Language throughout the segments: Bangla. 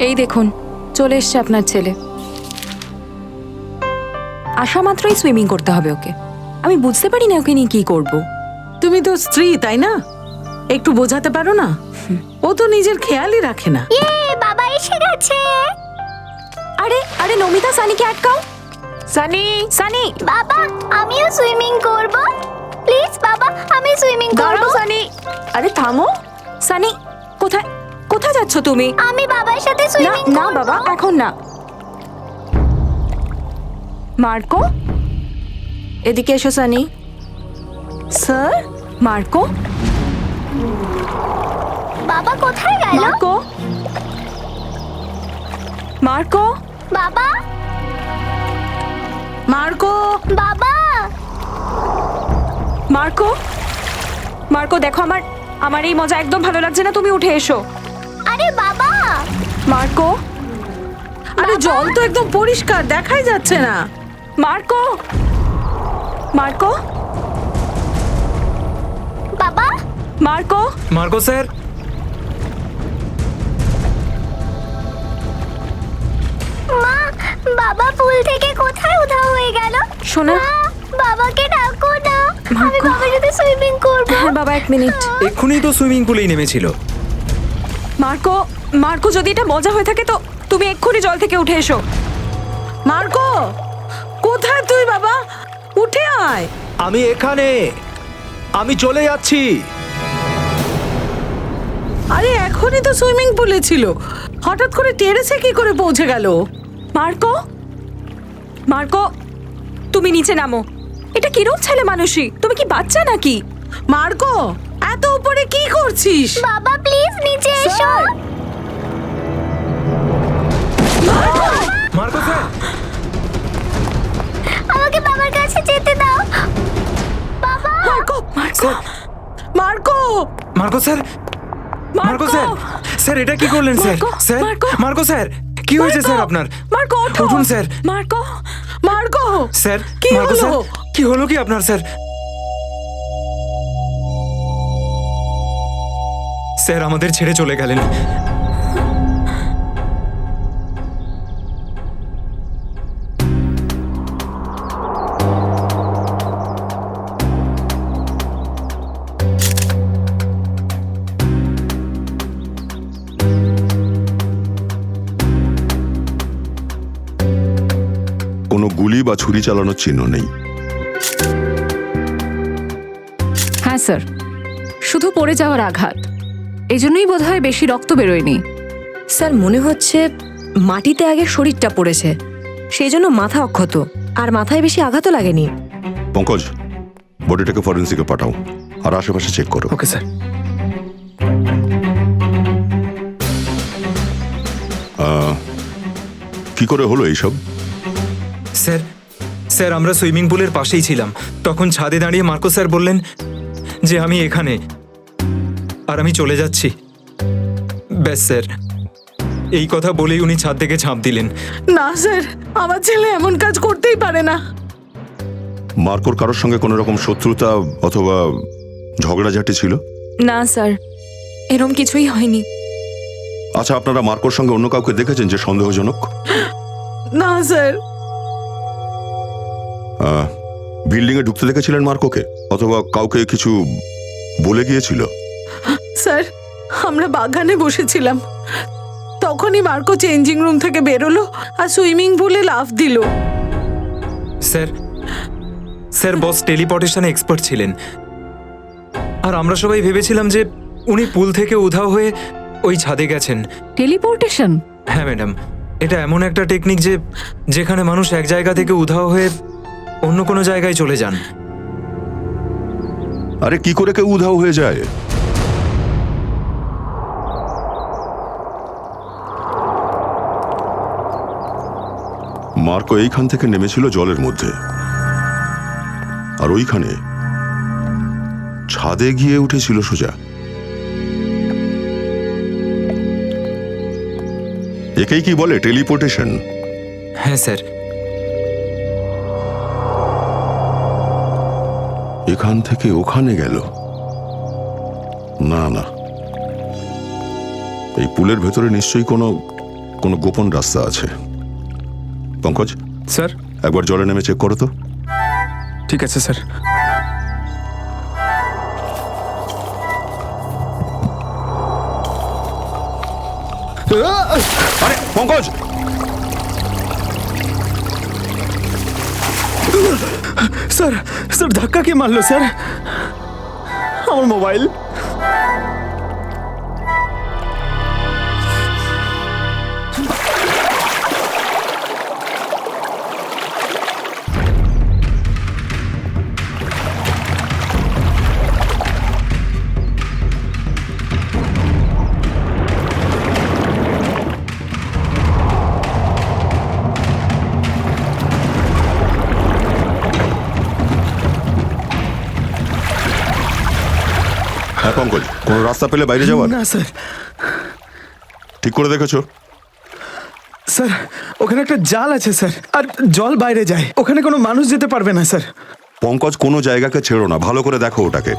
এই দেখুন চলে এসছে আপনার ছেলে। আসা মাত্রই সুইমিং করতে হবে ওকে। আমি বুঝতে পারি না ওকে নিয়ে কি করব। তুমি তো স্ত্রী, তাই না? একটু বোঝাতে পারো না? ও তো নিজের খেয়ালই রাখে না। বাবা এসে গেছে। আরে আরে নমিতা, সানিকে আটকাও। সানি, সানি বাবা আমিও সুইমিং করব। প্লিজ বাবা, আমি সুইমিং করব। দাঁড়াও সানি। আরে থামো। সানি কোথায় কোথায় যাচ্ছ তুমি? আমি বাবার সাথে না সুইমিং না করব। বাবা, এখন না। মার্কো, এদিকে এসো। সানি স্যার। মার্কো, বাবা কোথায় গেল? মার্কো, মার্কো, বাবা, মার্কো, বাবা, মার্কো, মার্কো দেখো, আমার আমার এই মজা একদম ভালো লাগছে না। তুমি উঠে এসো। আরে বাবা, মার্কো, আরে জল তো একদম পরিষ্কার, দেখাই যাচ্ছে না। মার্কো, মার্কো, বাবা, মার্কো, মার্কো স্যার। মা, বাবা পুল থেকে কোথায় উধাও হয়ে গেল? সোনা। মা, বাবাকে ডাকো না। আমি মার্কো। বাবার সাথে সুইমিং করব। হ্যাঁ বাবা, এক মিনিট। এক্ষুনি তো সুইমিং পুলেই নেমেছিল। মার্কো, মার্কো যদি এটা মজা হয়ে থাকে তো তুমি এক্ষুনি জল থেকে উঠে এসো। মার্কো, কোথায় তুই বাবা? উঠে আয়। আমি এখানে, আমি চলে যাচ্ছি। আরে এখনই তো সুইমিং পুলে ছিল, হঠাৎ করে টেরেসে কি করে পৌঁছে গেল? মার্কো, মার্কো, তুমি নিচে নামো। এটা কিরকম ছেলে মানুষই? তুমি কি বাচ্চা নাকি? মার্কো, এত উপরে কি করছিস? বাবা প্লিজ নিচে এসো। Marco sir. আমাকে বাবার কাছে যেতে দাও। বাবা, Marco, sir, Marco, Marco sir, Marco sir. Sir এটা কি করলেন sir? Marco, sir, Marco. Marco sir, কি হয়েছে স্যার আপনার? মার্কো ওঠো। উঠুন স্যার। মার্কো, মার্কো, স্যার, কি মার্কো হলো? স্যার, কি হলো কি আপনার স্যার? স্যার আমাদের ছেড়ে চলে গেলেন। কোনো গুলি বা ছুরি চালানোর চিহ্ন নেই। হ্যাঁ স্যার, শুধু পড়ে যাওয়ার আঘাত। এই জন্যই বোধহয় বেশি রক্ত বেরোয়নি। স্যার মনে হচ্ছে মাটিতে আগে শরীরটা পড়েছে, সেই জন্য মাথা অক্ষত, আর মাথায় বেশি আঘাতও লাগেনি। পঙ্কজ, বডিটাকে ফরেন্সিকে পাঠাও আর আশেপাশে চেক করো। Okay sir. কি করে হলো এইসব? স্যার, স্যার আমরা সুইমিং পুলের পাশেই ছিলাম। তখন ছাদে দাঁড়িয়ে মার্কো স্যার বললেন যে আমি এখানে, আর আমি চলে যাচ্ছি। ব্যাস স্যার, এই কথা বলেই উনি ছাদ থেকে ঝাঁপ দিলেন। না স্যার, আমার ছেলে এমন কাজ করতেই পারে না। মার্কোর কারোর সঙ্গে কোনো রকম শত্রুতা অথবা ঝগড়াঝাটি ছিল? না স্যার, এরম কিছুই হয়নি। আচ্ছা, আপনারা মার্কোর সঙ্গে অন্য কাউকে দেখেছেন যে সন্দেহজনক? না স্যার। বিল্ডিং এ ঢুকতে দেখেছিলেন মার্কোকে, অথবা কাউকে কিছু বলে গিয়েছিল? স্যার, আমরা বাগানে বসেছিলাম, তখনই মার্কো চেঞ্জিং রুম থেকে বেরোলো আর সুইমিং পুলে লাফ দিল। স্যার, স্যার বস টেলিপোর্টেশনে এক্সপার্ট ছিলেন, আর আমরা সবাই ভেবেছিলাম যে উনি পুল থেকে উধাও হয়ে ওই ছাদে গেছেন। টেলিপোর্টেশন? হ্যাঁ ম্যাডাম, এটা এমন একটা টেকনিক যে যেখানে মানুষ এক জায়গা থেকে উধাও হয়ে অন্য কোনো জায়গায় চলে যান। আরে কি করে কেউ উধাও হয়ে যায়? মার্কো এইখান থেকে নেমেছিল জলের মধ্যে, আর ওইখানে ছাদে গিয়ে উঠেছিল সোজা। একেই কি বলে টেলিপোর্টেশন? হ্যাঁ স্যার। এখান থেকে ওখানে গেল? না না, এই পুলের ভেতরে নিশ্চয়ই কোনো কোনো গোপন রাস্তা আছে। পঙ্কজ, স্যার একবার জলে নেমে চেক করো তো। ঠিক আছে স্যার। আরে পঙ্কজ, স্যার স্যার ধাক্কা কে মারলো স্যার? আমার মোবাইল। হ্যাঁ পঙ্কজ, কোনো রাস্তা পেলে বাইরে যাওয়ার? না স্যার। ঠিক করে দেখেছো? স্যার ওখানে একটা জাল আছে স্যার, আর জল বাইরে যায়, ওখানে কোনো মানুষ যেতে পারবে না স্যার। পঙ্কজ, কোনো জায়গাকে ছেড়ো না, ভালো করে দেখো ওটাকে।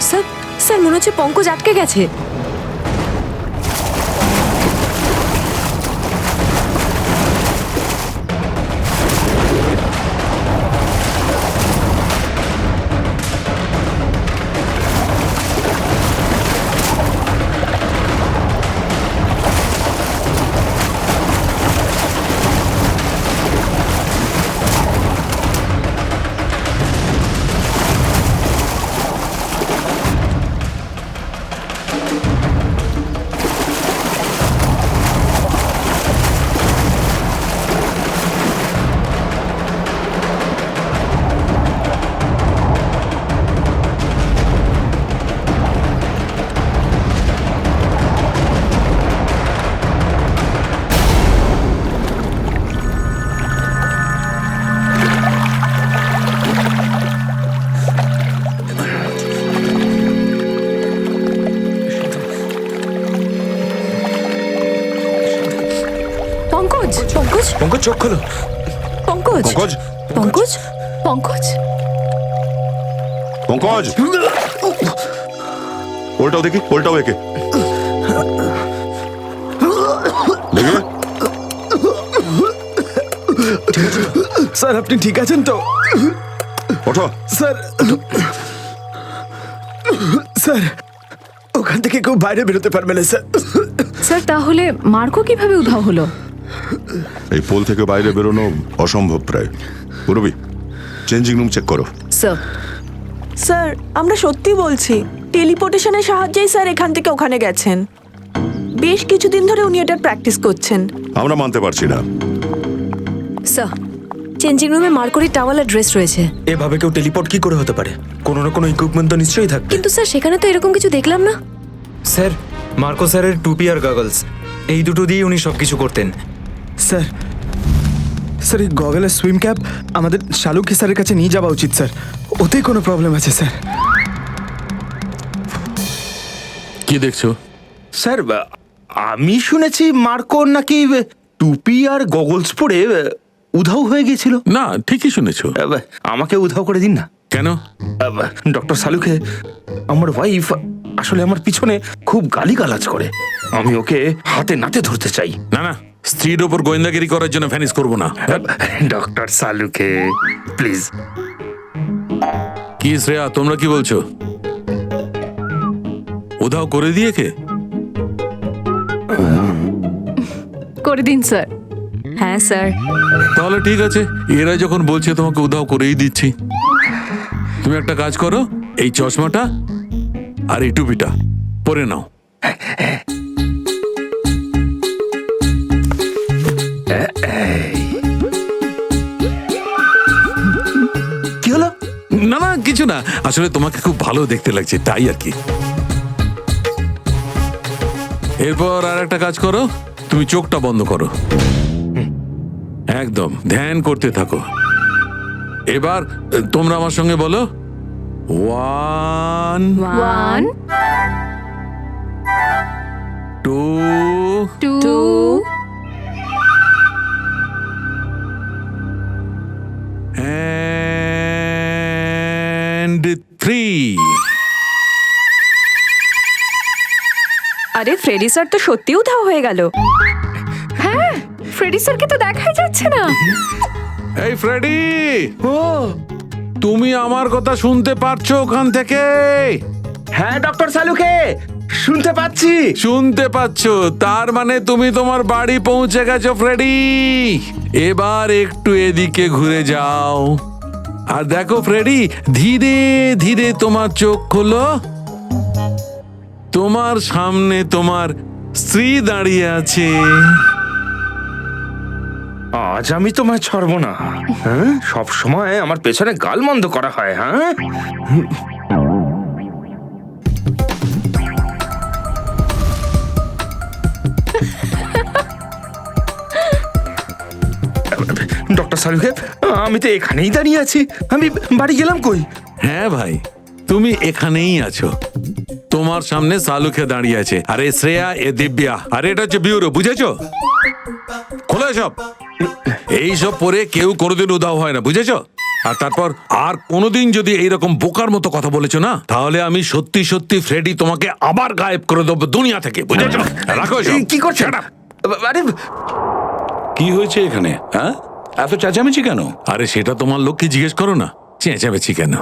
স্যার, স্যার মনে হচ্ছে পঙ্কজ আটকে গেছে। পঙ্কজ, পঙ্কজ, পঙ্কজ চোখ খোলো। পঙ্কজ, পঙ্কজ, পঙ্কজ, পঙ্কজ, পঙ্কজ, উল্টাও দেখি, উল্টাও একে দেখে। স্যার আপনি ঠিক আছেন তো? ওঠো। স্যার স্যার ওখান থেকে কেউ বাইরে বেরোতে পারবে না স্যার। স্যার তাহলে মার্কো কিভাবে উধাও হলো? এই পোল থেকে বাইরে বেরোনো অসম্ভব প্রায়। পুরবি, চেঞ্জিং রুম চেক করো। স্যার। স্যার, আমরা সত্যি বলছি, টেলিপোর্টেশনের সাহায্যেই স্যার এখান থেকে ওখানে গেছেন। বেশ কিছুদিন ধরে উনি এটা প্র্যাকটিস করছেন। আমরা মানতে পারছি না। স্যার, চেঞ্জিং রুমে মার্কোরি টাওয়াল আর ড্রেস রয়েছে। এভাবে কেউ টেলিপোর্ট কি করে হতে পারে? কোনো না কোনো ইকুইপমেন্ট তো নিশ্চয়ই থাকবে। কিন্তু স্যার সেখানে তো এরকম কিছু দেখলাম না। স্যার, মার্কো স্যারের টুপি আর গগলস, এই দুটো দিয়ে উনি সবকিছু করতেন। স্যার স্যার এই গগলের সুইম ক্যাপ আমাদের শালুকি স্যারের কাছে নিয়ে যাওয়া উচিত স্যার, ওতেই কোনো প্রবলেম আছে স্যার। কি দেখছো? স্যার আমি শুনেছি মার্কো নাকি টুপি আর গগলস পরে উধাও হয়ে গিয়েছিল। না, ঠিকই শুনেছো। আমাকে উধাও করে দিন না। কেন? ডক্টর সালুকে, আমার ওয়াইফ আসলে আমার পিছনে খুব গালিগালাজ করে, আমি ওকে হাতে নাতে ধরতে চাই। না না, স্ত্রীর ওপর গোয়েন্দাগিরি করার জন্য ভ্যানিশ করবো না। ডক্টর সালুকে প্লিজ। কি শ্রেয়া, তোমরা কি বলছো? উধাও করে দিয়ে কে? করে দিন স্যার। হ্যাঁ স্যার। তাহলে ঠিক আছে, এরা যখন বলছে তোমাকে উধাও করেই দিচ্ছি। তুমি একটা কাজ করো, এই চশমাটা আর এই টুপিটা পরে নাও। কি হলো? না না, কিছু না, আসলে তোমাকে খুব ভালো দেখতে লাগছে, তাই আর কি। এরপর আর একটা কাজ করো, তুমি চোখটা বন্ধ করো, একদম ধ্যান করতে থাকো। এবার তোমরা আমার সঙ্গে বলো, 1 1 2 2 and 3। আরে ফ্রেডি স্যার তো সত্যি উধাও হয়ে গেল। হ্যাঁ, ফ্রেডি স্যারকে তো দেখাই যাচ্ছে না। এই ফ্রেডি, তুমি আমার কথা শুনতে পারছো ওখান থেকে? হ্যাঁ ডক্টর সালুকে, শুনতে পাচ্ছি। শুনতে পাচ্ছো, তার মানে তুমি তোমার বাড়ি পৌঁছে গেছো ফ্রেডি। এবার একটু এদিকে ঘুরে যাও আর দেখো ফ্রেডি, ধীরে ধীরে তোমার চোখ খোলো। তোমার সামনে তোমার স্ত্রী দাঁড়িয়ে আছে। আজ আমি তোমায় ছাড়ব না। হ্যাঁ, সব সময় আমার পেছনে গালমন্দ করা হয়। হ্যাঁ, ডক্টর সালুকে, আমি তো এখানেই দাঁড়িয়ে আছি। আমি বাড়ি গেলাম কই? হ্যাঁ ভাই, তুমি এখানেই আছো। তোমার সামনে সালুকে দাঁড়িয়ে আছে, আরে শ্রেয়া, এ দিব্যা, আরে এটা হচ্ছে বিউরো, বুঝেছো? খোলো সব। এইসব পরে কেউ কোনোদিন উধাও হয় না, বুঝেছো? আর তারপর আর কোনোদিন যদি এইরকম বোকার মতো কথা বলেছো না, তাহলে আমি সত্যি সত্যি ফ্রেডি তোমাকে আবার গায়েব করে দেবো দুনিয়া থেকে, বুঝেছো? রাখো এসব। কি করছে? আরে কি হয়েছে এখানে? হ্যাঁ, এত চেঁচামেচি কেন? আরে সেটা তোমার লোককে জিজ্ঞেস করো না, চেঁচামেচি কেন।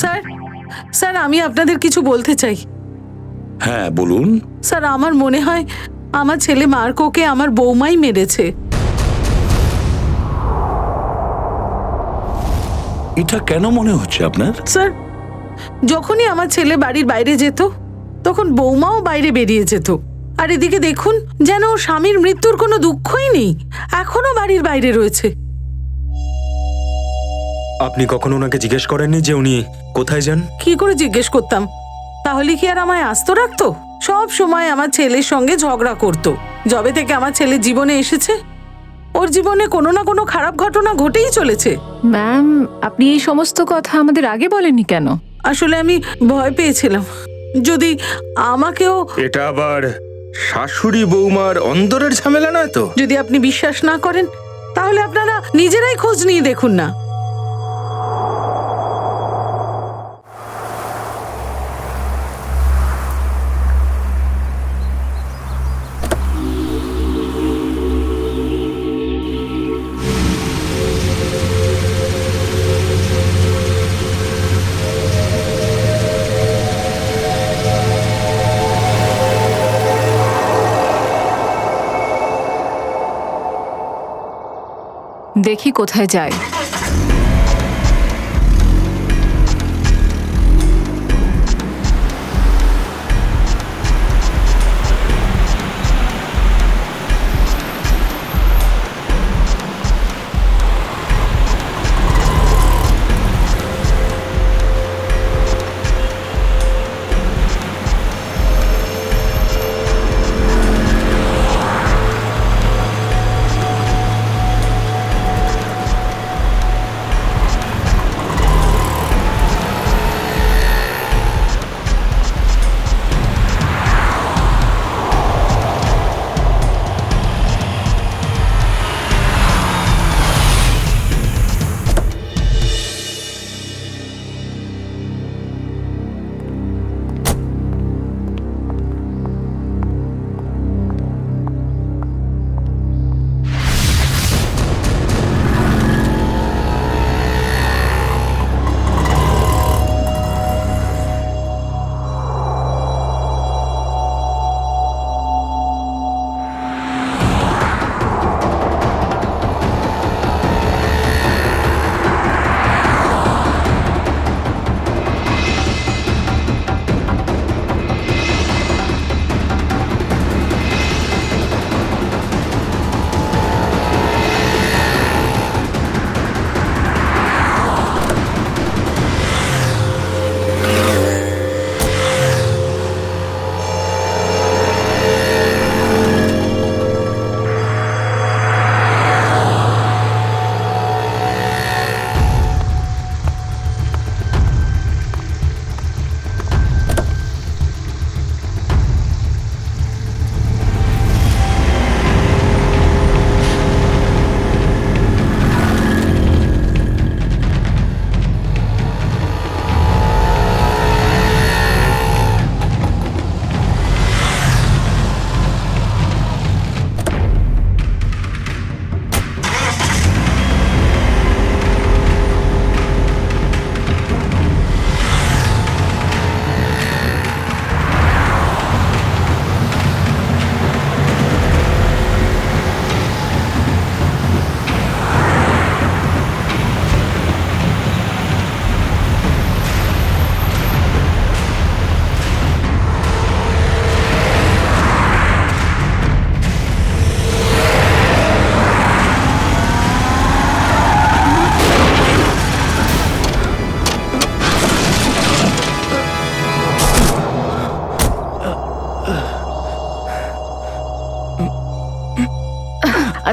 স্যার, স্যার আমি আপনাদের কিছু বলতে চাই। হ্যাঁ বলুন। স্যার আমার মনে হয় আমার ছেলে মার্কোকে আমার বৌমাই মেরেছে। এটা কেন মনে হচ্ছে আপনার? স্যার, যখনই আমার ছেলে বাড়ির বাইরে যেত তখন বৌমাও বাইরে বেরিয়ে যেত। আর এদিকে দেখুন, যেন ওর স্বামীর মৃত্যুর কোনো দুঃখই নেই, এখনো বাড়ির বাইরে রয়েছে। আপনি কখনো ওনাকে জিজ্ঞেস করেননি যে উনি কোথায় যান? কি করে জিজ্ঞেস করতাম? তাহলে কি আর আমায় আস্ত রাখতো? সব সময় আমার ছেলের সঙ্গে ঝগড়া করতো। যবে থেকে আমার ছেলে জীবনে এসেছে, ওর জীবনে কোনো না কোনো খারাপ ঘটনা ঘটেই চলেছে। ম্যাম, আপনি এই সমস্ত কথা আমাদের আগে বলেননি কেন? আসলে আমি ভয় পেয়েছিলাম যদি আমাকেও, এটা আবার শাশুড়ি বৌমার অন্দরের ঝামেলা নয় তো? যদি আপনি বিশ্বাস না করেন তাহলে আপনারা নিজেরাই খোঁজ নিয়ে দেখুন না। দেখি কোথায় যায়।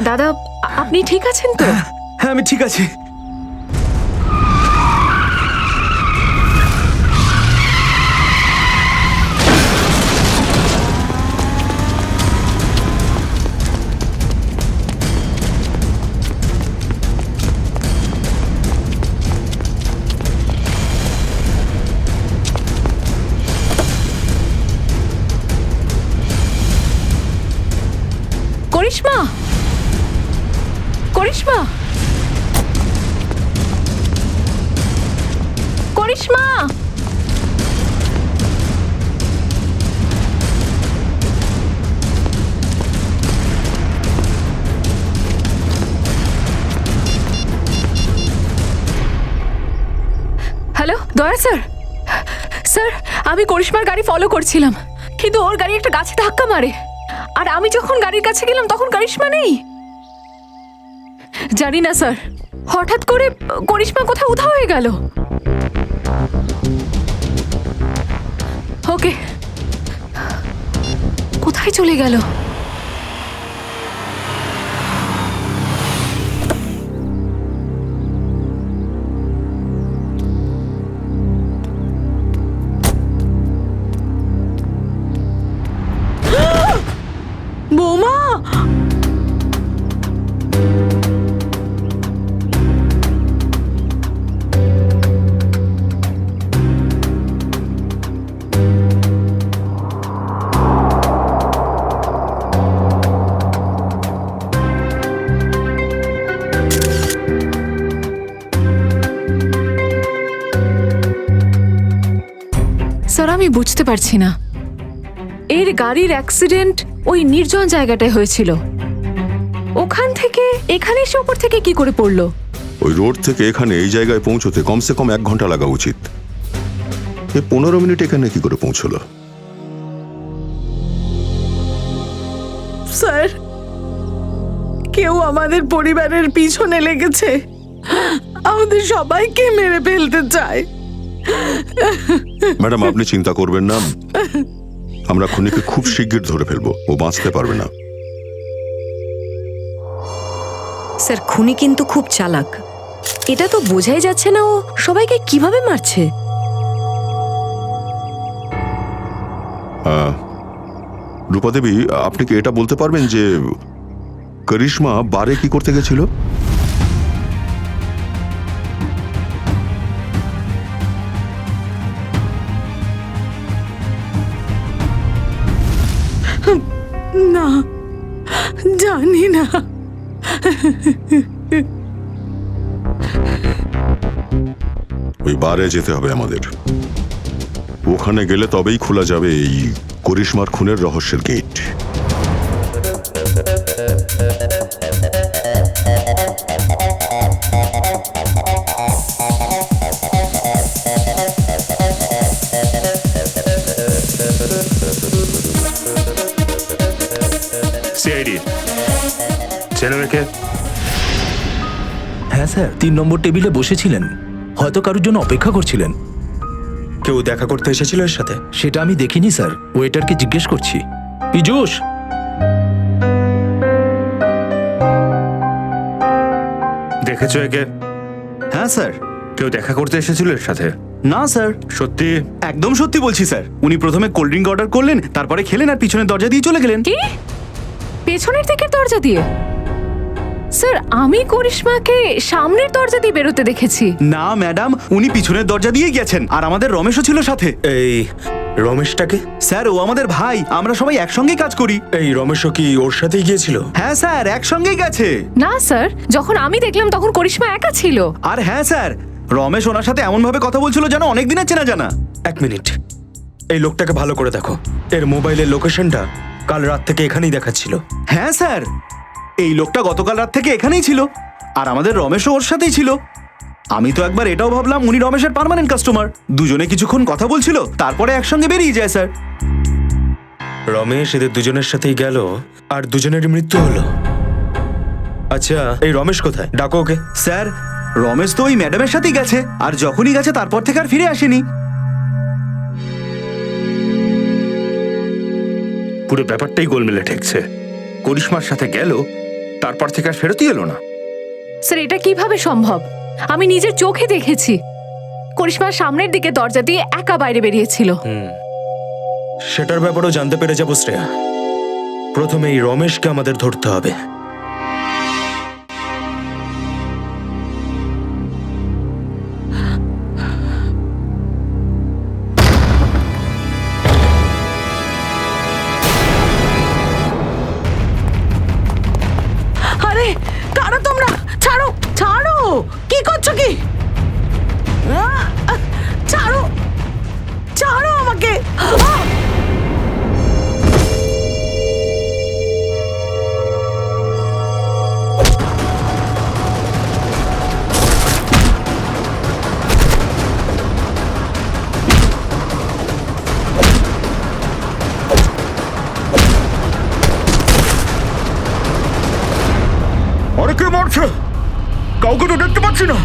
দাদা, আপনি ঠিক আছেন তো? হ্যাঁ আমি ঠিক আছি। করিশ্মা, করিশ্মা, করিশ্মা, হ্যালো দয়া স্যার। স্যার, আমি করিশ্মার গাড়ি ফলো করছিলাম, কিন্তু ওর গাড়ি একটা গাছে ধাক্কা মারে। আর আমি যখন গাড়ির কাছে গেলাম তখন করিশ্মা নেই। জানি না স্যার, হঠাৎ করে করিশ্মা কোথায় উধাও হয়ে গেল। ওকে, কোথায় চলে গেল? বৌমা, স্যার, আমি বুঝতে পারছি না, এর গাড়ির অ্যাক্সিডেন্ট ওই নির্জন জায়গাটায় হয়েছিল, ওখান থেকে এখানে এসে ওপর থেকে কি করে পড়লো? ওই রোড থেকে এখানে এই জায়গায় পৌঁছতে কমসে কম 1 ঘন্টা লাগা উচিত। এ 15 মিনিট এখানে কি করে পৌঁছলো? স্যার, কেউ আমাদের পরিবারের পিছনে লেগেছে, আমাদের সবাইকে মেরে ফেলতে চায়। ম্যাডাম আপনি চিন্তা করবেন না, আমরা খুনিকে খুব শিগগির ধরে ফেলবো, ও বাঁচতে পারবে না। স্যার, খুনি কিন্তু খুব চালাক। এটা তো বোঝাই যাচ্ছে না ও সবাইকে কিভাবে মারছে। রূপা দেবী, আপনি কি এটা বলতে পারবেন যে করিশ্মা বারে কি করতে গেছিল? না, জানি না। ওই বারে যেতে হবে আমাদের, ওখানে গেলে তবেই খোলা যাবে এই করিশ্মার খুনের রহস্যের গেট। সিআইডি ছেলেকে হ্যাঁ স্যার, 3 নম্বর টেবিলে বসেছিলেন, হয়তো কারোর জন্য অপেক্ষা করছিলেন। কেউ দেখা করতে এসেছিল এর সাথে? সেটা আমি দেখিনি স্যার, ওয়েটারকে জিজ্ঞেস করছি। পীযূষ, দেখেছো একে? হ্যাঁ স্যার। কেউ দেখা করতে এসেছিল এর সাথে? না স্যার, সত্যি? একদম সত্যি বলছি স্যার। উনি প্রথমে কোল্ড ড্রিঙ্ক অর্ডার করলেন, তারপরে খেলেন আর পিছনের দরজা দিয়ে চলে গেলেন। কি? পেছনের দিকের দরজা দিয়ে? স্যার, আমি করিশ্মাকে সামনের দরজা দিয়ে বেরোতে দেখেছি। না ম্যাডাম, উনি পিছনের দরজা দিয়ে গেছেন, আর আমাদের রমেশও ছিল সাথে। এই রমেশটাকে? স্যার, ও আমাদের ভাই, আমরা সবাই একসঙ্গেই কাজ করি। এই রমেশও কি ওর সাথেই গিয়েছিল? হ্যাঁ স্যার, একসঙ্গেই গেছে। না স্যার, যখন আমি দেখলাম তখন করিশ্মা একা ছিল। আর হ্যাঁ স্যার, রমেশ ওনার সাথে এমন ভাবে কথা বলছিল যেন অনেক দিনের চেনা জানা। 1 মিনিট, এই লোকটাকে ভালো করে দেখো। এর মোবাইলের লোকেশনটা কাল রাত থেকে এখানেই দেখাচ্ছিল। হ্যাঁ স্যার, এই লোকটা গতকাল রাত থেকে এখানেই ছিল, আর আমাদের রমেশও ওর সাথেই ছিল। আমি তো একবার এটাও ভাবলাম উনি রমেশের পার্মানেন্ট কাস্টমার। দুজনে কিছুক্ষণ কথা বলছিল, তারপরে একসঙ্গে বেরিয়ে যায় স্যার। রমেশ এদের দুজনের সাথেই গেল, আর দুজনেরই মৃত্যু হলো। আচ্ছা, এই রমেশ কোথায়? ডাকো ওকে। স্যার, রমেশ তো ওই ম্যাডামের সাথেই গেছে, আর যখনই গেছে তারপর থেকে আর ফিরে আসেনি। পুরো ব্যাপারটাই গোলমেলে ঠেকছে। করিশ্মার সাথে গেল, তারপর থেকে আর ফেরতই এলো না। স্যার এটা কিভাবে সম্ভব? আমি নিজের চোখে দেখেছি করিশ্মার সামনের দিকে দরজা দিয়ে একা বাইরে বেরিয়েছিল। সেটার ব্যাপারেও জানতে পেরে যাবো শ্রেয়া। প্রথমে এই রমেশকে আমাদের ধরতে হবে। আরে কারা তোমরা? ছাড়ো ছাড়ো, কি করছো কি? ছাড়ো ছাড়ো আমাকে। আরে কে মারছে? কাউকে তো দেখতে পাচ্ছি না।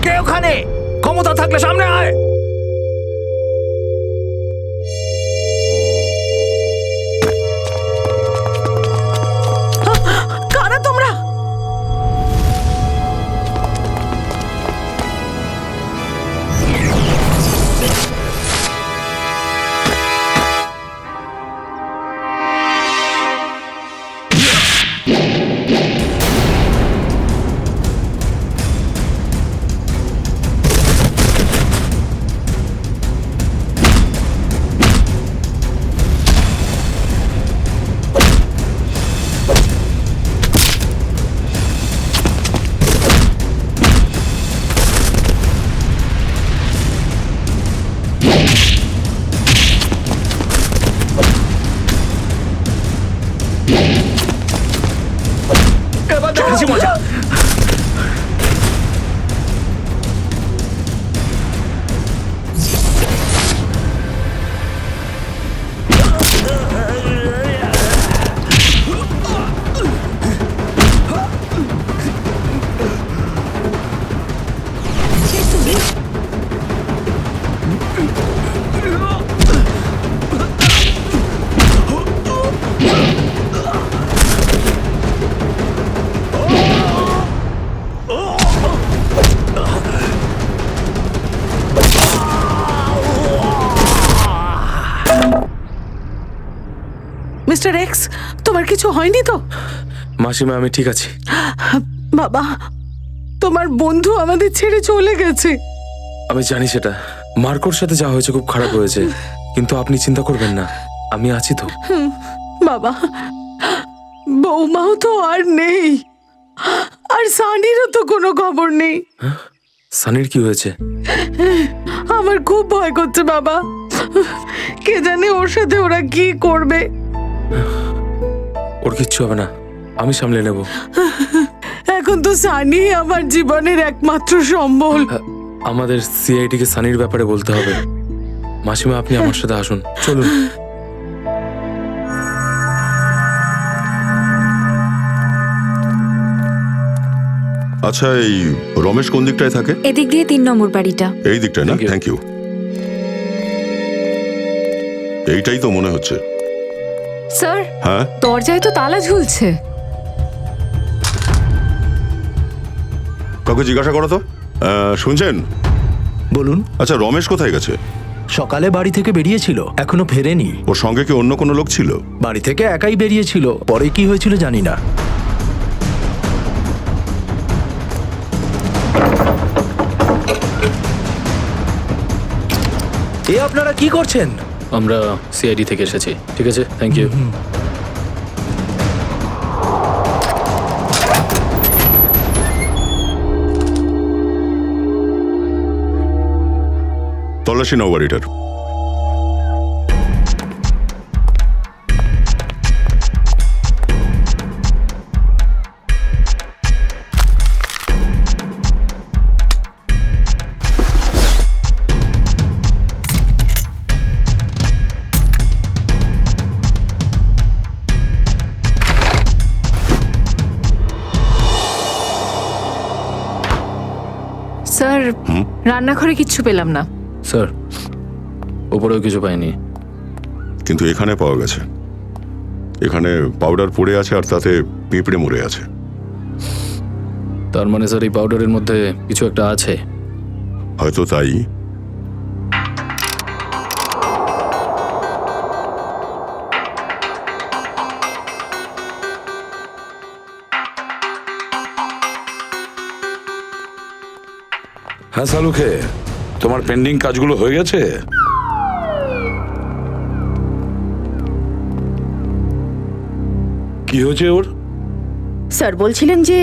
কে ওখানে? ক্ষমতা থাকলে সামনে আয়। কারা তোমরা? এবার দেখেছি মজা। মিস্টার এক্স, তোমার কিছু হয়নি তো? মাসিমা আমি ঠিক আছি। বাবা, তোমার বন্ধু আমাদের ছেড়ে চলে গেছে। আমি জানি সেটা। মার্কোর সাথে যা হয়েছে খুব খারাপ হয়েছে, কিন্তু আপনি চিন্তা করবেন না, আমি আছি তো। বাবা, বৌমাও তো আর নেই, আর সানিরও তো কোনো খবর নেই। সানির কি হয়েছে? আমার খুব ভয় করছে বাবা, কে জানে ওর সাথে ওরা কি করবে। ওর কিচ্ছু হবে না, আমি সামলে নেব। এখন তো সানি আমার জীবনের একমাত্র সম্বল। আমাদের সিআইডি কে সানির ব্যাপারে বলতে হবে। মাসিমা আপনি আমার সাথে আসুন, চলুন। আচ্ছা, এই রমেশ কোন দিকটায় থাকে? এদিক দিয়ে 3 নম্বর বাড়িটা। এই দিকটায় না? Thank you. Thank you. এইটাই তো মনে হচ্ছে। স্যার হ্যাঁ, দরজায় তো তালা ঝুলছে। কাউকে জিজ্ঞাসা করো তো। শুনছেন? বলুন। আচ্ছা, রমেশ কোথায় গেছে? সকালে বাড়ি থেকে বেরিয়েছিল, এখনো ফেরেনি। ওর সঙ্গে কি অন্য কোনো লোক ছিল? বাড়ি থেকে একাই বেরিয়েছিল, পরে কি হয়েছিল জানি না। এ আপনারা কি করছেন? আমরা সিআইডি থেকে এসেছি। ঠিক আছে, থ্যাংক ইউ। তল্লাশি নাও বাড়িটার। স্যার রান্নাঘরে কিচ্ছু পেলাম না। স্যার ওপরেও কিছু পাইনি। কিন্তু এখানে পাওয়া গেছে। এখানে পাউডার পড়ে আছে আর তাতে পিঁপড়ে মরে আছে। তার মানে স্যার এই পাউডারের মধ্যে কিছু একটা আছে। হয়তো তাই। হ্যাঁ সালুখে, তোমার পেন্ডিং কাজগুলো হয়ে গেছে? কি হয়েছে ওর? স্যার বলছিলেন যে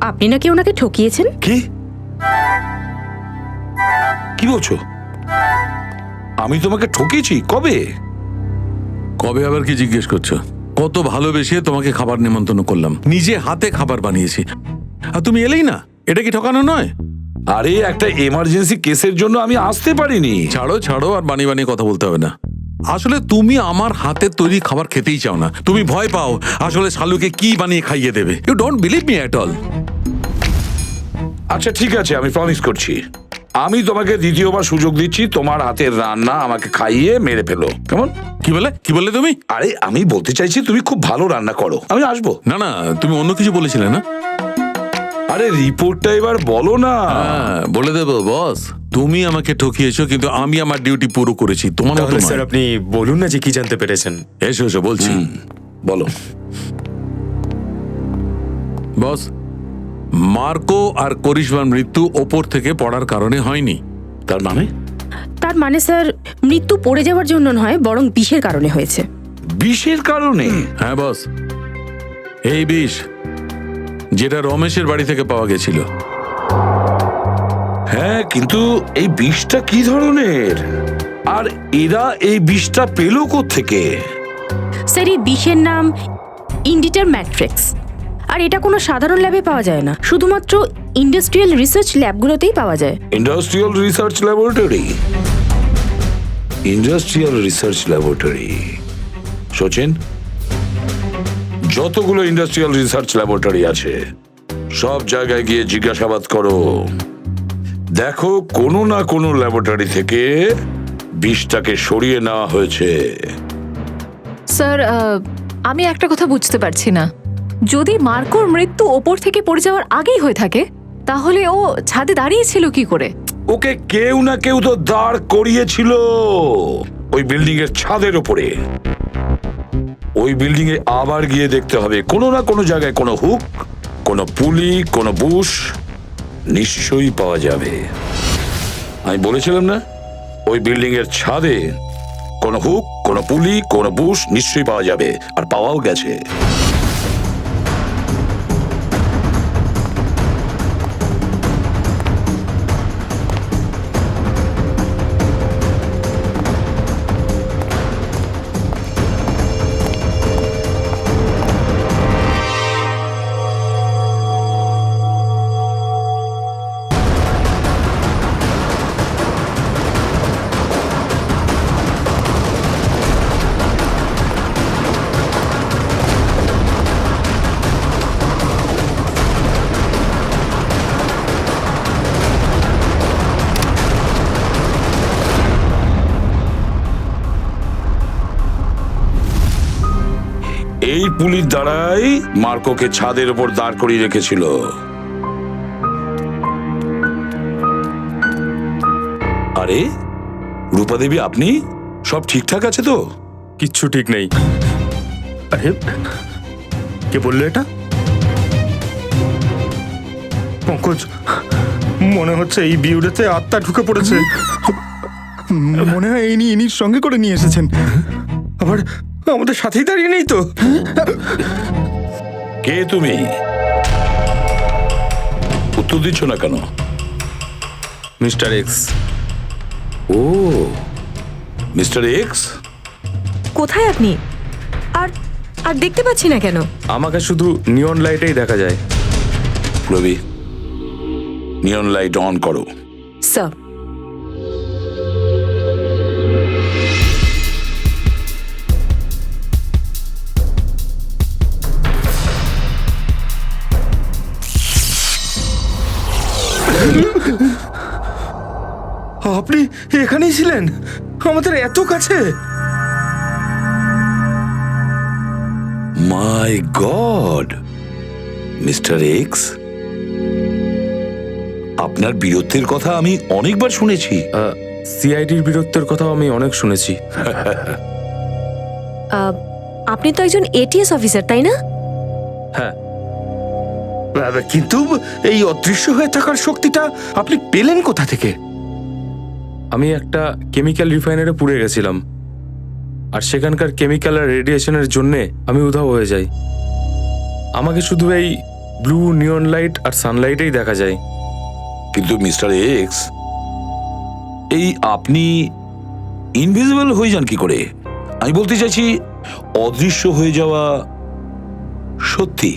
আপনি নাকি ওনাকে ঠকিয়েছেন। কি কি বলছো? আমি তোমাকে ঠকিয়েছি? কবে? কবে আবার কি জিজ্ঞেস করছো? কত ভালোবেসে তোমাকে খাবার নিমন্ত্রণ করলাম, নিজে হাতে খাবার বানিয়েছি, আর তুমি এলেই না। এটা কি ঠকানো নয়? আরে একটা এমার্জেন্সি কেসের জন্য আমি আসতে পারিনি। ছাড়ো ছাড়ো, আর বানিয়ে বানিয়ে কথা বলতে হবে না। আসলে তুমি আমার হাতে তৈরি খাবার খেতেই চাও না। তুমি ভয় পাও আসলে শালুকে কি বানিয়ে খাইয়ে দেবে। You don't believe me at all. আচ্ছা ঠিক আছে, আমি প্রমিস করছি আমি তোমাকে দ্বিতীয়বার সুযোগ দিচ্ছি। তোমার হাতের রান্না আমাকে খাইয়ে মেরে ফেলো, কেমন? কি বললে তুমি? আরে আমি বলতে চাইছি তুমি খুব ভালো রান্না করো, আমি আসবো। না না, তুমি অন্য কিছু বলেছিলে না? আরে রিপোর্টটা এবার বলো না। হ্যাঁ বলে দেবো বস, তুমি আমাকে ঠকিয়েছো কিন্তু আমি আমার ডিউটি পুরো করেছি। তোমার মতো স্যার আপনি বলুন না যে কি জানতে পেরেছেন। এসো এসো বলছি। বলো। বস, মার্কো আর করিশ্মার মৃত্যু ওপর থেকে পড়ার কারণে হয়নি। তার মানে? তার মানে স্যার মৃত্যু পড়ে যাওয়ার জন্য নয়, বরং বিষের কারণে হয়েছে। বিষের কারণে? হ্যাঁ বস, এই বিষ যেটা রমেশের বাড়ি থেকে পাওয়া গেছিল। হ্যাঁ কিন্তু এই বিষটা কি ধরনের, আর এরা এই বিষটা পেল কোত্থেকে? স্যার এই বিষের নাম ইন্ডিটার ম্যাট্রিক্স, আর এটা কোনো সাধারণ ল্যাবে পাওয়া যায় না, শুধুমাত্র ইন্ডাস্ট্রিয়াল রিসার্চ ল্যাবগুলোতেই পাওয়া যায়। Industrial research laboratory? Industrial research laboratory Sachin, যতগুলো ইন্ডাস্ট্রিয়াল রিসার্চ ল্যাবরেটরি আছে সব জায়গায় গিয়ে জিজ্ঞাসাবাদ করো। দেখো কোনো না কোনো ল্যাবরেটরি থেকে বিষটাকে সরিয়ে নেওয়া হয়েছে। স্যার আমি একটা কথা বুঝতে পারছি না। যদি মার্কোর মৃত্যু ওপর থেকে পড়ে যাওয়ার আগেই হয়ে থাকে, তাহলে ও ছাদে দাঁড়িয়ে ছিল কি করে? ওকে কেউ না কেউ তো দাঁড় করিয়েছিল ওই বিল্ডিং এর ছাদের উপরে। ওই বিল্ডিং এ আবার গিয়ে দেখতে হবে, কোনো না কোনো জায়গায় কোনো হুক, কোনো পুলি, কোনো বুশ নিশ্চয়ই পাওয়া যাবে। আমি বলেছিলাম না, ওই বিল্ডিং এর ছাদে কোনো হুক, কোনো পুলি, কোনো বুশ নিশ্চয়ই পাওয়া যাবে, আর পাওয়াও গেছে। এই পুলির দ্বারাই মার্কোকে ছাদের উপর দাঁড় করিয়ে রেখেছিল। আরে রূপা দেবী, আপনি সব ঠিকঠাক আছে তো? কিচ্ছু ঠিক নেই। আরে কে বললো এটা? পঙ্কজ, মনে হচ্ছে এই বিউড়েতে আত্মা ঢুকে পড়েছে। মনে হয় ইনির সঙ্গে করে নিয়ে এসেছেন। আবার আমাদের সাথেই দাঁড়িয়ে নেই তো? কে তুমি? উত্তর দিচ্ছ না কেন? Mister X. ও মিস্টার এক্স, কোথায় আপনি? আর আর দেখতে পাচ্ছি না কেন? আমাকে শুধু নিয়ন লাইটেই দেখা যায়। রবি, নিয়ন লাইট অন করো। স্যার আপনি এখানেই ছিলেন আমাদের এত কাছে? মাই গড, মিস্টার এক্স, আপনার বীরত্বের কথা আমি অনেকবার শুনেছি। সিআইডির বীরত্বের কথাও আমি অনেক শুনেছি। আপনি তো একজন এটিএস অফিসার, তাই না? হ্যাঁ, কিন্তু এই অদৃশ্য হয়ে থাকার শক্তিটা আপনি পেলেন কোথা থেকে? আমি একটা কেমিক্যাল রিফাইনারে পুড়ে গেছিলাম, আর সেখানকার কেমিক্যাল আর রেডিয়েশনের জন্যে আমি উধাও হয়ে যাই। আমাকে শুধু এই ব্লু নিয়ন লাইট আর সানলাইটেই দেখা যায়। কিন্তু মিস্টার এক্স, এই আপনি ইনভিজিবল হয়ে যান কি করে? আমি বলতে চাইছি, অদৃশ্য হয়ে যাওয়া সত্যি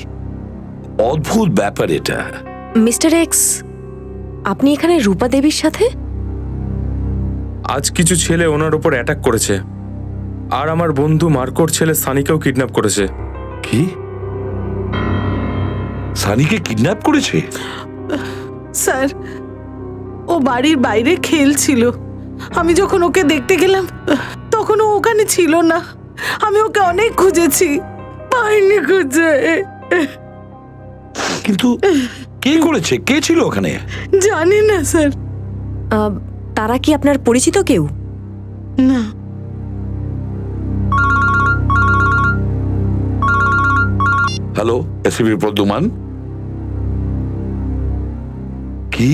অদ্ভুত ব্যাপার এটা। মিস্টার এক্স, আপনি এখানে রূপা দেবীর সাথে? আজ কিছু ছেলে ওনার ওপর অ্যাটাক করেছে, আর আমার বন্ধু মার্কোর ছেলে সানিকেও কিডন্যাপ করেছে। কি? সানিকে কিডন্যাপ করেছে? স্যার, ও বাড়ির বাইরে খেলছিল। আমি যখন ওকে দেখতে গেলাম তখন ও ওখানে ছিল না। আমি ওকে অনেক খুঁজেছি, পাইনি খুঁজে। কিন্তু কে করেছে? কে ছিল ওখানে? জানি না স্যার। তারা কি আপনার পরিচিত কেউ? না। Hello, ACP Pradyuman. কি?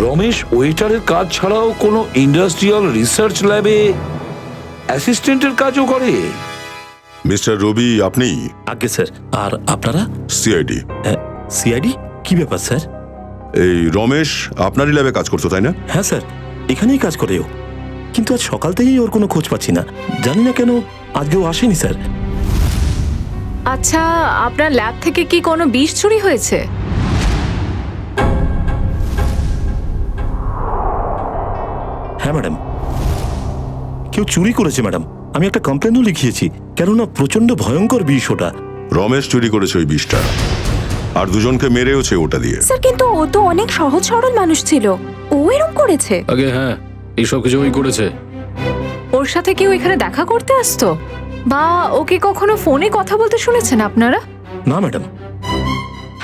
রমেশ ওয়েটারের কাজ ছাড়াও কোনো ইন্ডাস্ট্রিয়াল রিসার্চ ল্যাবে অ্যাসিস্ট্যান্টের কাজও করে? মিস্টার রবি, আপনি? আগে স্যার। আর আপনারা? সিআইডি। সিআইডি? কি ব্যাপার স্যার? এই রমেশ আপনারই ল্যাবে কাজ করতো, তাই না? হ্যাঁ স্যার, এখানেই কাজ করে ও। কিন্তু আজ সকাল থেকেই ওর কোনো খোঁজ পাচ্ছি না। জানি না কেন আজকেও আসেনি স্যার। আচ্ছা, আপনার ল্যাব থেকে কি কোনো বিষ চুরি হয়েছে? হ্যাঁ ম্যাডাম, কেউ চুরি করেছে ম্যাডাম। আমি একটা কমপ্লেনও লিখিয়েছি, কেননা প্রচন্ড ভয়ঙ্কর বিষ ওটা। রমেশ চুরি করেছে ওই বিষটা, আর দুজনকে মেরেওছে ওটা দিয়ে। স্যার, কিন্তু ও তো অনেক সহজ সরল মানুষ ছিল, ও এরকম করেছে? আগে হ্যাঁ, এইসব কিছু ওই করেছে। ওর সাথে কেউ এখানে দেখা করতে আসতো, বা ওকে কখনো ফোনে কথা বলতে শুনেছেন আপনারা? না ম্যাডাম।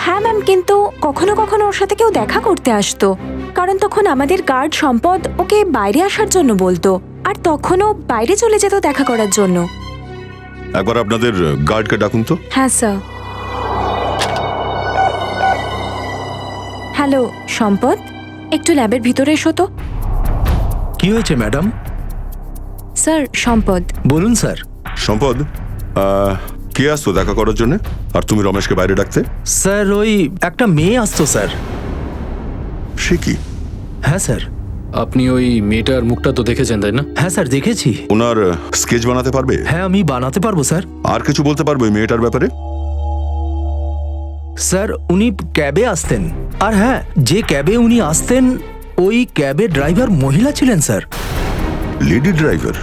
হ্যাঁ ম্যাম, কিন্তু কখনো কখনো ওর সাথে কেউ দেখা করতে আসতো, কারণ তখন আমাদের গার্ড সম্পদ ওকে বাইরে আসার জন্য বলতো, আর তখনও বাইরে চলে যেত দেখা করার জন্য। একবার আপনাদের গার্ডকে ডাকুন তো। হ্যাঁ স্যার। হ্যালো সম্পদ, একটু ল্যাবের ভিতরে এসো তো। কি হয়েছে ম্যাডাম? স্যার, সম্পদ। বলুন স্যার। সম্পদ, কে আসতো দেখা করার জন্য, আর তুমি রমেশকে বাইরে ডাকতে? স্যার, ওই একটা মেয়ে আসতো স্যার। সে কি? হ্যাঁ স্যার। আপনি ওই মেয়েটার মুখটা তো দেখেছেন, তাই না? হ্যাঁ স্যার, দেখেছি। ওনার স্কেচ বানাতে পারবে? হ্যাঁ, আমি বানাতে পারবো স্যার। আর কিছু বলতে পারবে ওই মেয়েটার ব্যাপারে? স্যার, উনি ক্যাবে আসতেন, আর হ্যাঁ, যে ক্যাবে উনি আসতেন ওই ক্যাবে ড্রাইভার মহিলা ছিলেন sir. Lady driver?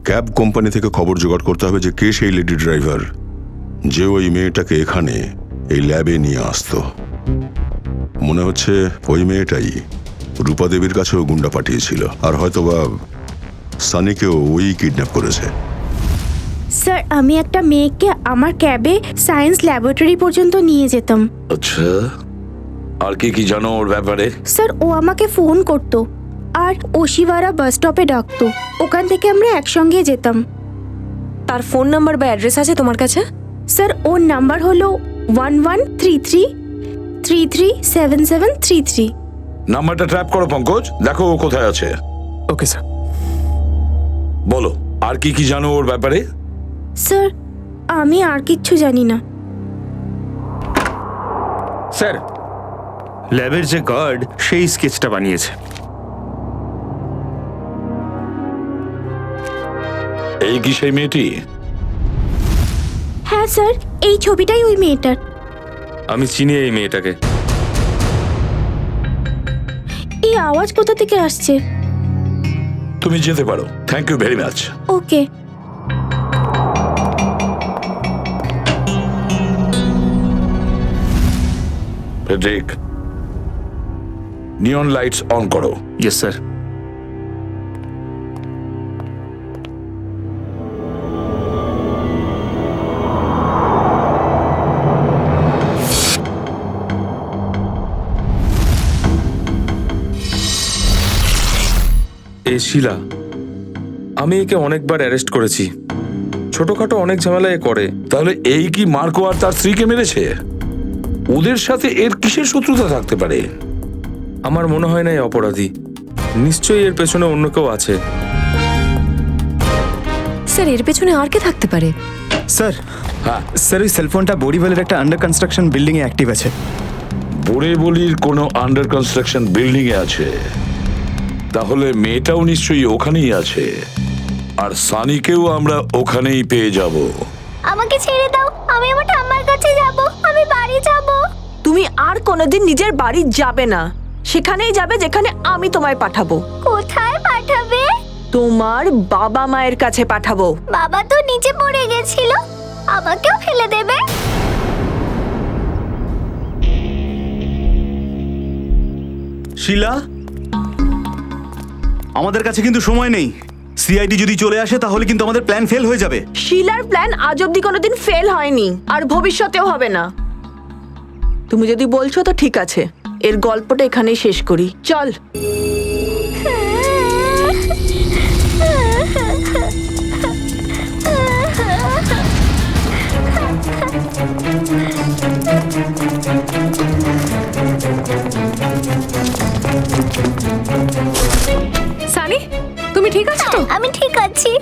Cab company থেকে খবর জোগাড় করতে হবে যে কে সেই লেডি ড্রাইভার যে ওই মেয়েটাকে এখানে এই ল্যাবে নিয়ে আসতো। মনে হচ্ছে ওই মেয়েটাই রূপা দেবীর কাছেও গুন্ডা পাঠিয়েছিল, আর হয়তোবা সানিকেও ওই কিডন্যাপ করেছে। স্যার, আমি একটা মেয়েকে আমার ক্যাবে সায়েন্স ল্যাবরেটরি পর্যন্ত নিয়ে যেতাম। আচ্ছা, আর কি কি জানো ওর ব্যাপারে? স্যার, ও আমাকে ফোন করতো আর ওশিওয়ারা বাস স্টপে ডাকতো। ওখান থেকে আমরা একসঙ্গে যেতাম। তার ফোন নাম্বার বা অ্যাড্রেস আছে তোমার কাছে? স্যার, ওর নাম্বার হলো 1133337733। নাম্বারটা ট্র্যাপ করো পঙ্কজ, দেখো ও কোথায় আছে। Okay sir. বলো, আর কি কি জানো ওর ব্যাপারে? স্যার, আমি আর কিচ্ছু জানি না। স্যার, ল্যাবের যে গার্ড সেই স্কেচটা বানিয়েছে। এই কি সেই মেয়েটি? হ্যাঁ স্যার, এই ছবিটাই ওই মেয়েটার। আমি চিনি এই মেয়েটাকে। এই আওয়াজ কোথা থেকে আসছে? তুমি যেতে পারো। Thank you very much. Okay. Hedrick, neon lights on করো। Yes sir. এ শিলা, আমি একে অনেকবার অ্যারেস্ট করেছি। ছোটখাটো অনেক ঝামেলা এ করে। তাহলে এই কি মার্কো আর তার স্ত্রীকে মেরেছে? ওদের সাথে এর কিসের শত্রুতা থাকতে পারে? আমার মনে হয় না এ অপরাধী। নিশ্চয়ই এর পেছনে অন্য কেউ আছে। স্যার এর পেছনে আর কে থাকতে পারে? স্যার, হ্যাঁ, স্যার ওই সেলফোনটা বোরিভেলের একটা আন্ডার কনস্ট্রাকশন বিল্ডিং এ অ্যাক্টিভ আছে। বোরেবলির কোনো আন্ডার কনস্ট্রাকশন বিল্ডিং এ আছে, তাহলে মেয়েটাও নিশ্চয়ই ওখানেই আছে, আর সানিকেও আমরা ওখানেই পেয়ে যাব। আমাকে ছেড়ে দাও, আমি আমার ঠাম্মার কাছে যাব, আমি বাড়ি যাব। তুমি আর কোনোদিন নিজের বাড়ি যাবে না, সেখানেই যাবে যেখানে আমি তোমায় পাঠাবো। কোথায় পাঠাবে? তোমার বাবা মায়ের কাছে পাঠাবো। বাবা তো নিচে পড়ে গেছিল, আমাকেও ফেলে দেবে? শিলা, আমাদের কাছে কিন্তু সময় নেই। সিআইডি যদি চলে আসে তাহলে কিন্তু আমাদের প্ল্যান ফেল হয়ে যাবে। শিলার প্ল্যান আজ অব্দি কোনোদিন ফেল হয়নি, আর ভবিষ্যতেও হবে না। তুমি যদি বলছো তো ঠিক আছে, এর গল্পটা এখানেই শেষ করি। চল। সানি, তুমি ঠিক আছো তো? আমি ঠিক আছি।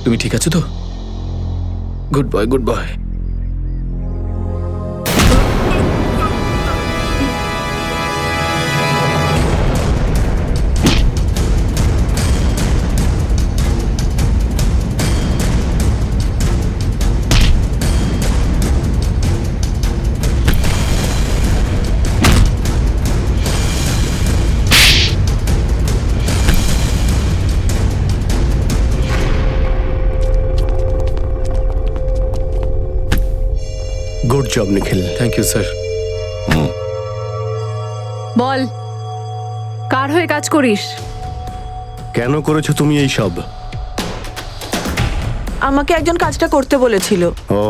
তুমি ঠিক আছো তো? Good boy, good boy. Good job Nikhil. Thank you sir. বল, কার হয়ে কাজ করিস? কেন করেছো তুমি এই সব? আমাকে একজন কাজটা করতে বলেছিল। ও,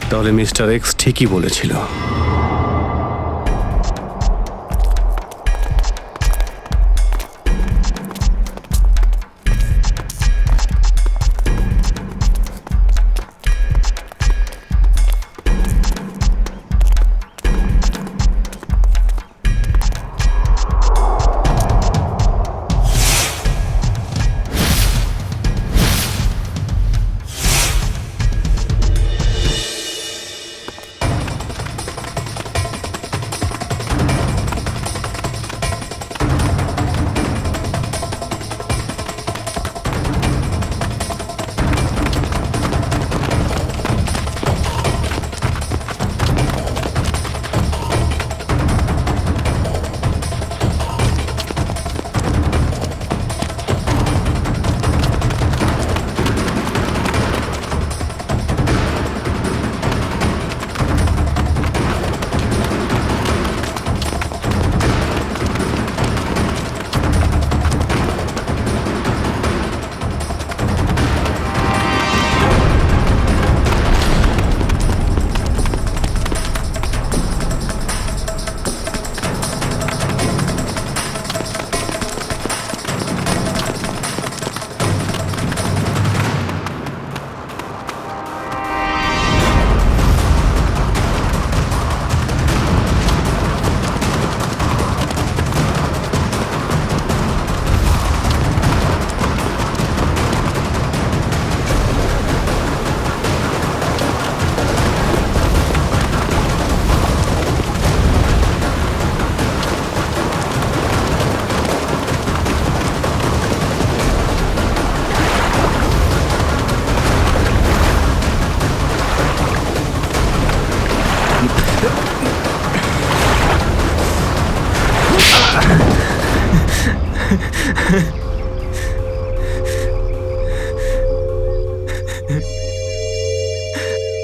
তাহলে মিস্টার এক্স ঠিকই বলেছিল।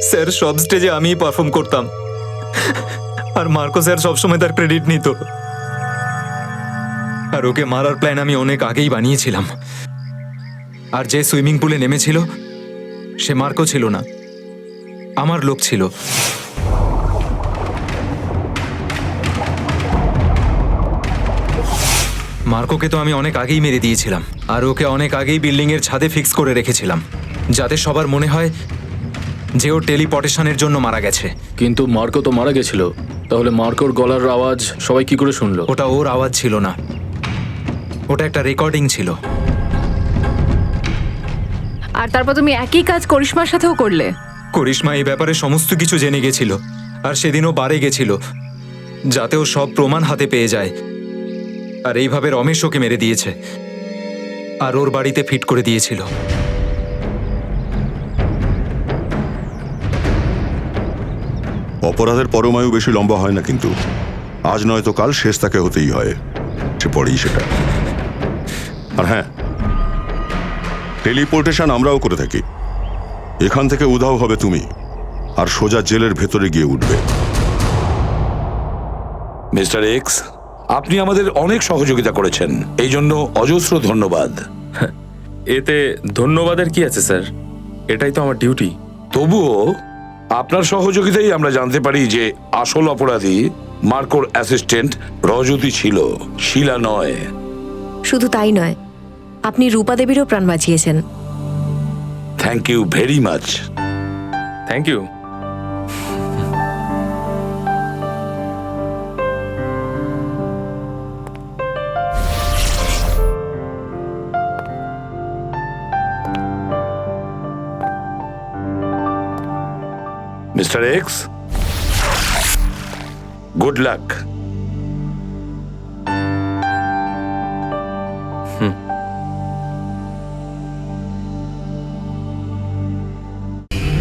স্যার সব স্টেজে আমিই পারফর্ম করতাম, আর মার্কো স্যার সবসময় তার ক্রেডিট নিত। আর ওকে মারার প্ল্যান আমি অনেক আগেই বানিয়েছিলাম। আর যে সুইমিং পুলে নেমেছিল সে মার্কো ছিল না, আমার লোক ছিল। মার্কোকে তো আমি অনেক আগেই মেরে দিয়েছিলাম, আর ওকে অনেক আগেই বিল্ডিং এর ছাদে ফিক্স করে রেখেছিলাম, যাতে সবার মনে হয় যে ও টেলিপোর্টেশনের জন্য মারা গেছে। কিন্তু মার্কো তো মারা গেছিল, তাহলে মার্কোর গলার আওয়াজ সবাই কি করে শুনলো? ওটা ওর আওয়াজ ছিল না, ওটা একটা রেকর্ডিং ছিল। আর তারপর তুমি একই কাজ করিশ্মার সাথেও করলে। করিশ্মা এই ব্যাপারে সমস্ত কিছু জেনে গেছিল, আর সেদিনও বারে গেছিল যাতে ও সব প্রমাণ হাতে পেয়ে যায়। আর এইভাবে রমেশ ওকে মেরে দিয়েছে, আর ওর বাড়িতে ফিট করে দিয়েছিল। অপরাধের পরমায়ু বেশি লম্বা হয় না, কিন্তু আজ নয়তো কাল শেষ তাকে হতেই হয়, সে পড়েই সেটা। আর হ্যাঁ, টেলিপোর্টেশন আমরাও করে থাকি। এখান থেকে উধাও হবে তুমি, আর সোজা জেলের ভেতরে গিয়ে উঠবে। মিস্টার এক্স, আপনি আমাদের অনেক সহযোগিতা করেছেন, এই জন্য অজস্র ধন্যবাদ। এতে ধন্যবাদের কি আছে স্যার, এটাই তো আমার ডিউটি। তবুও আপনার সহযোগিতাই আমরা জানতে পারি যে আসল অপরাধী মার্কোর অ্যাসিস্ট্যান্ট রজতী ছিল, শিলা নয়। শুধু তাই নয়, আপনি রূপা দেবীরও প্রাণ বাঁচিয়েছেন। Thank you very much. Thank you. Mister X, good lakh.